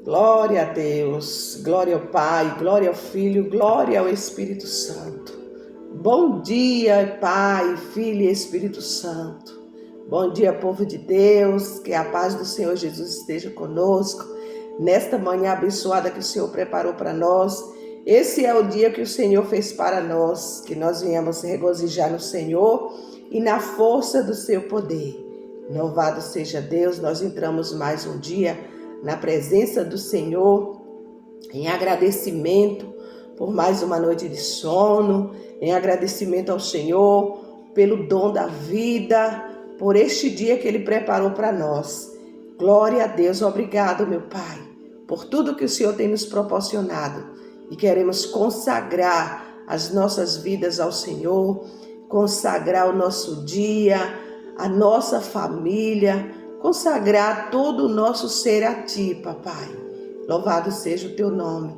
Glória a Deus, glória ao Pai, glória ao Filho, glória ao Espírito Santo. Bom dia, Pai, Filho e Espírito Santo. Bom dia, povo de Deus, que a paz do Senhor Jesus esteja conosco. Nesta manhã abençoada que o Senhor preparou para nós, esse é o dia que o Senhor fez para nós, que nós venhamos regozijar no Senhor e na força do seu poder. Louvado seja Deus, nós entramos mais um dia na presença do Senhor, em agradecimento por mais uma noite de sono, em agradecimento ao Senhor pelo dom da vida, por este dia que Ele preparou para nós. Glória a Deus, obrigado, meu Pai, por tudo que o Senhor tem nos proporcionado, e queremos consagrar as nossas vidas ao Senhor, consagrar o nosso dia, a nossa família, consagrar todo o nosso ser a Ti, Papai. Louvado seja o Teu nome.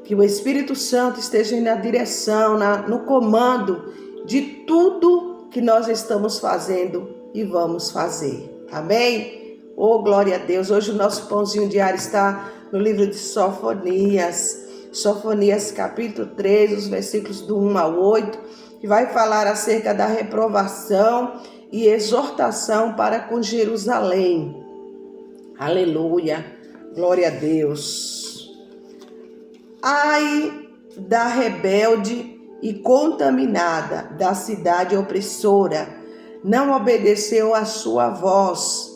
Que o Espírito Santo esteja na direção, no comando de tudo que nós estamos fazendo e vamos fazer. Amém? Oh, glória a Deus. Hoje o nosso pãozinho diário está no livro de Sofonias. Sofonias capítulo 3, os versículos do 1 ao 8, que vai falar acerca da reprovação e exortação para com Jerusalém. Aleluia, glória a Deus. Ai da rebelde e contaminada, da cidade opressora, não obedeceu à sua voz,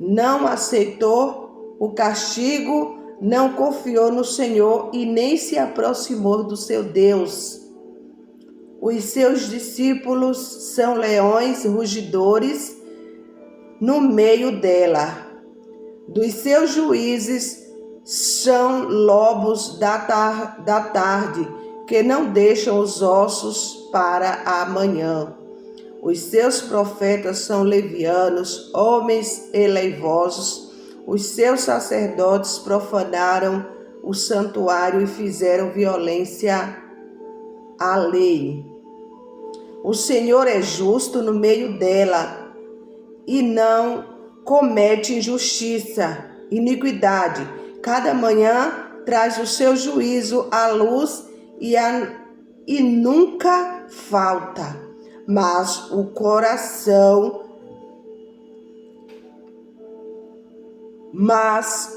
não aceitou o castigo, não confiou no Senhor e nem se aproximou do seu Deus. Os seus discípulos são leões rugidores no meio dela. Dos seus juízes são lobos da tarde, que não deixam os ossos para amanhã. Os seus profetas são levianos, homens eleivosos. Os seus sacerdotes profanaram o santuário e fizeram violência à lei. O Senhor é justo no meio dela e não comete injustiça, iniquidade. Cada manhã traz o seu juízo à luz e nunca falta. Mas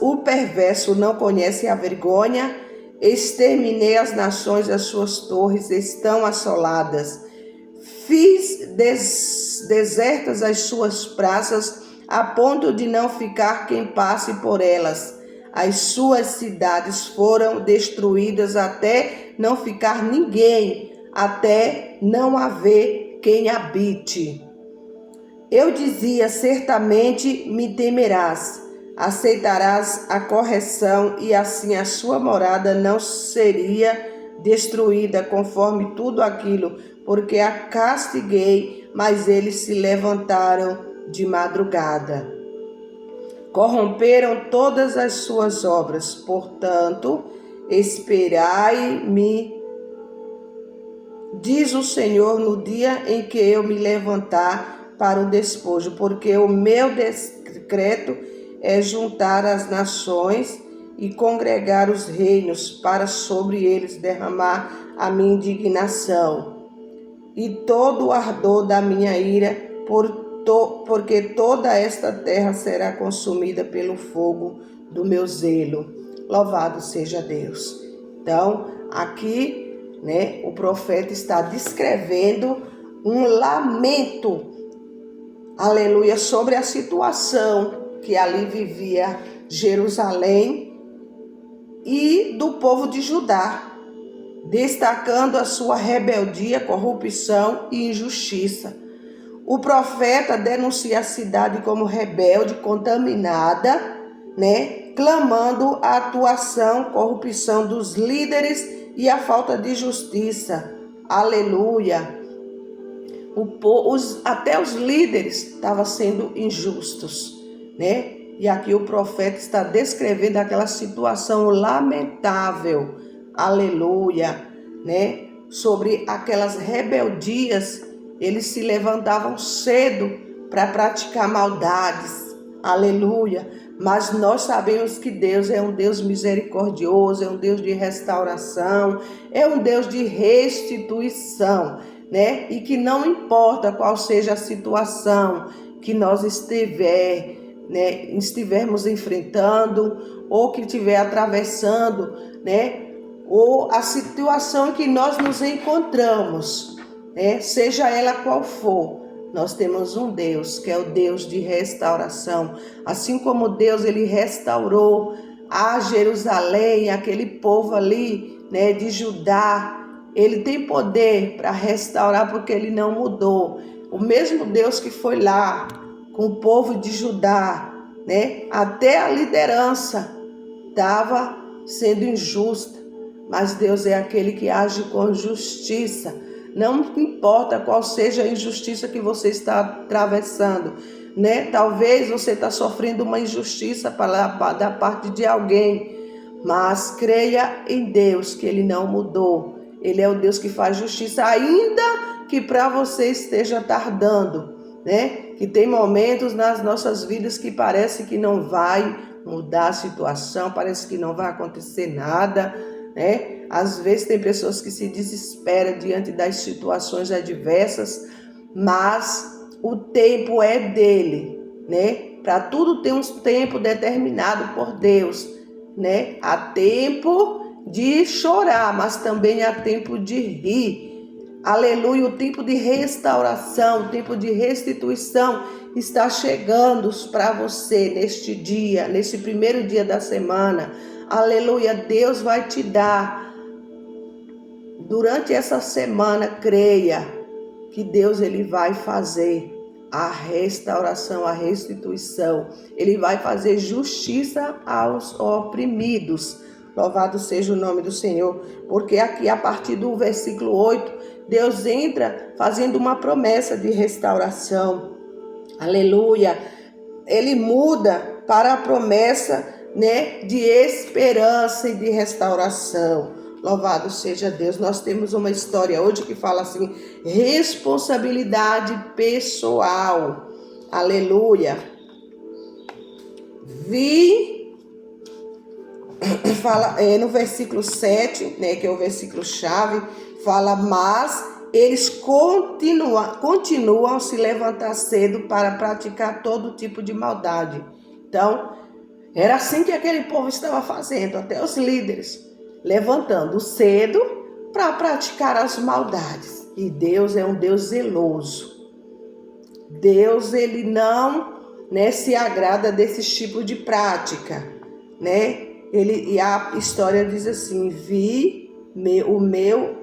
o perverso não conhece a vergonha. Exterminei as nações, as suas torres estão assoladas. Fiz desertas as suas praças, a ponto de não ficar quem passe por elas. As suas cidades foram destruídas até não ficar ninguém, até não haver quem habite. Eu dizia, certamente me temerás, aceitarás a correção, e assim a sua morada não seria destruída conforme tudo aquilo, porque a castiguei, mas eles se levantaram de madrugada. Corromperam todas as suas obras, portanto, esperai-me, diz o Senhor, no dia em que eu me levantar para o despojo, porque o meu decreto é juntar as nações e congregar os reinos, para sobre eles derramar a minha indignação e todo o ardor da minha ira, porque toda esta terra será consumida pelo fogo do meu zelo. Louvado seja Deus. Então, aqui, o profeta está descrevendo um lamento, aleluia, sobre a situação que ali vivia Jerusalém e do povo de Judá, destacando a sua rebeldia, corrupção e injustiça. O profeta denuncia a cidade como rebelde, contaminada, clamando a atuação, corrupção dos líderes e a falta de justiça. Aleluia! Até os líderes estavam sendo injustos, E aqui o profeta está descrevendo aquela situação lamentável, aleluia, sobre aquelas rebeldias. Eles se levantavam cedo para praticar maldades, aleluia, Mas nós sabemos que Deus é um Deus misericordioso, é um Deus de restauração, é um Deus de restituição, né? E que não importa qual seja a situação que nós estivermos enfrentando ou que estiver atravessando, né? Ou a situação em que nós nos encontramos, né? Seja ela qual for, nós temos um Deus que é o Deus de restauração. Assim como Deus ele restaurou a Jerusalém, aquele povo ali, né, de Judá, ele tem poder para restaurar porque ele não mudou. O mesmo Deus que foi lá com o povo de Judá, né, até a liderança estava sendo injusta, mas Deus é aquele que age com justiça. Não importa qual seja a injustiça que você está atravessando, né? Talvez você está sofrendo uma injustiça da parte de alguém, mas creia em Deus que Ele não mudou. Ele é o Deus que faz justiça, ainda que para você esteja tardando, né? Que tem momentos nas nossas vidas que parece que não vai mudar a situação, parece que não vai acontecer nada, né? Às vezes tem pessoas que se desesperam diante das situações adversas, mas o tempo é dele, né? Para tudo tem um tempo determinado por Deus, né? Há tempo de chorar, mas também há tempo de rir. Aleluia, o tempo de restauração, o tempo de restituição está chegando para você neste dia, nesse primeiro dia da semana. Aleluia, Deus vai te dar. Durante essa semana, creia que Deus ele vai fazer a restauração, a restituição. Ele vai fazer justiça aos oprimidos. Louvado seja o nome do Senhor. Porque aqui, a partir do versículo 8, Deus entra fazendo uma promessa de restauração. Aleluia. Ele muda para a promessa, né, de esperança e de restauração. Louvado seja Deus. Nós temos uma história hoje que fala assim: responsabilidade pessoal. Aleluia. Fala no versículo 7, né, que é o versículo chave, fala: mas eles continuam a se levantar cedo para praticar todo tipo de maldade. Então, era assim que aquele povo estava fazendo, até os líderes, levantando cedo para praticar as maldades. E Deus é um Deus zeloso. Deus, ele não, né, se agrada desses tipos de prática, né? E a história diz assim: vi o meu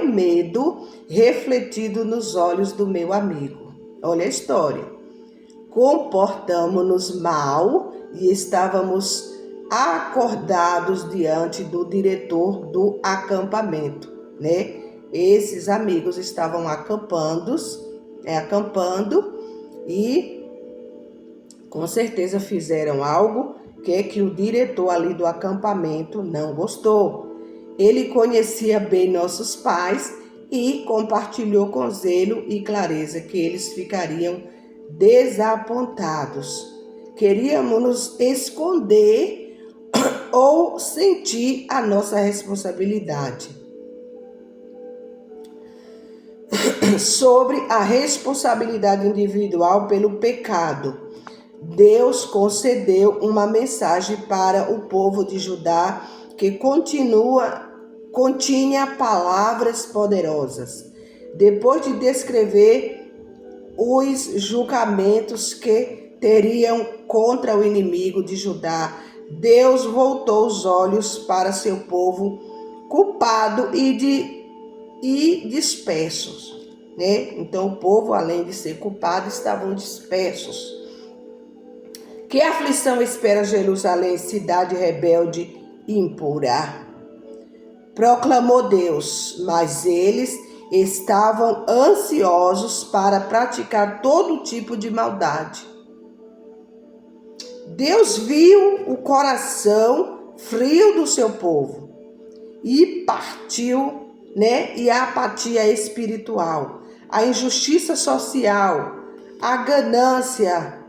medo refletido nos olhos do meu amigo. Olha a história. Comportamos-nos mal e estávamos acordados diante do diretor do acampamento, né? Esses amigos estavam acampando e com certeza fizeram algo que o diretor ali do acampamento não gostou. Ele conhecia bem nossos pais e compartilhou com zelo e clareza que eles ficariam desapontados. Queríamos nos esconder ou sentir a nossa responsabilidade. Sobre a responsabilidade individual pelo pecado, Deus concedeu uma mensagem para o povo de Judá que continha palavras poderosas. Depois de descrever os julgamentos que teriam contra o inimigo de Judá, Deus voltou os olhos para seu povo culpado e dispersos, né? Então o povo, além de ser culpado, estavam dispersos. Que aflição espera Jerusalém, cidade rebelde e impura? Proclamou Deus, mas eles estavam ansiosos para praticar todo tipo de maldade. Deus viu o coração frio do seu povo e partiu, né? E a apatia espiritual, a injustiça social, a ganância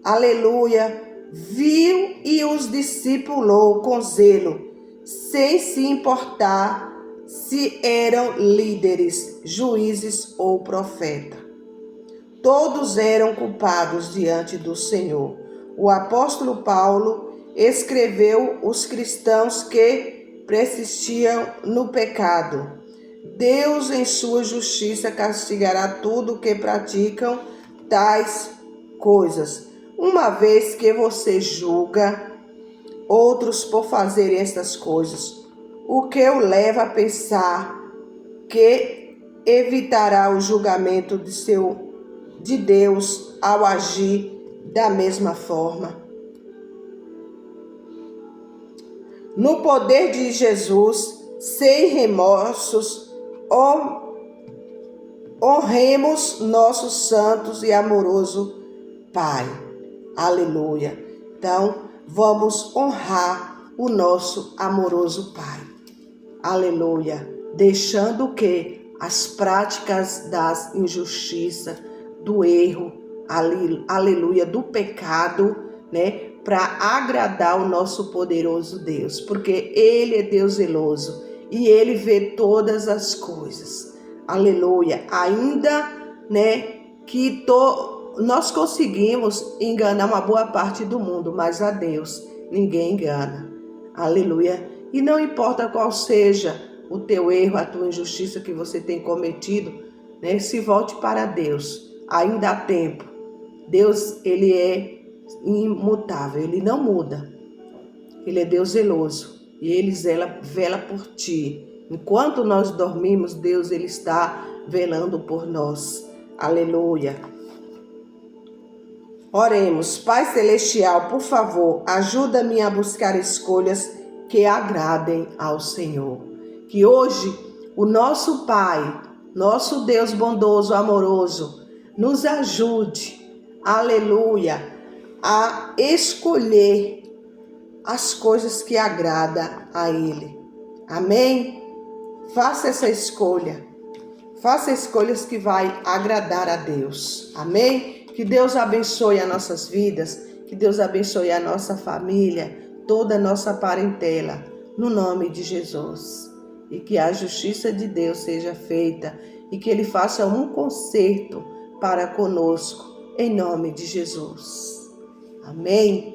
aleluia, viu e os discipulou com zelo, sem se importar se eram líderes, juízes ou profetas. Todos eram culpados diante do Senhor. O apóstolo Paulo escreveu os cristãos que persistiam no pecado. Deus, em sua justiça, castigará tudo que praticam tais coisas. Uma vez que você julga outros por fazerem estas coisas, o que o leva a pensar que evitará o julgamento de Deus ao agir da mesma forma? No poder de Jesus, sem remorsos, honremos nosso santo e amoroso Pai. Aleluia. Então, vamos honrar o nosso amoroso Pai. Aleluia. Deixando que as práticas das injustiças, do erro, aleluia, do pecado, né, para agradar o nosso poderoso Deus, porque Ele é Deus zeloso e Ele vê todas as coisas. Aleluia. Ainda, né, que nós conseguimos enganar uma boa parte do mundo, mas a Deus ninguém engana. Aleluia. E não importa qual seja o teu erro, a tua injustiça que você tem cometido, né, se volte para Deus. Ainda há tempo. Deus, Ele é imutável, Ele não muda. Ele é Deus zeloso e Ele vela por ti. Enquanto nós dormimos, Deus, Ele está velando por nós. Aleluia. Oremos. Pai Celestial, por favor, ajuda-me a buscar escolhas que agradem ao Senhor. Que hoje o nosso Pai, nosso Deus bondoso, amoroso, nos ajude, aleluia, a escolher as coisas que agradam a Ele. Amém? Faça essa escolha. Faça escolhas que vai agradar a Deus. Amém? Que Deus abençoe as nossas vidas. Que Deus abençoe a nossa família, toda a nossa parentela. No nome de Jesus. E que a justiça de Deus seja feita. E que Ele faça um conserto para conosco. Em nome de Jesus. Amém?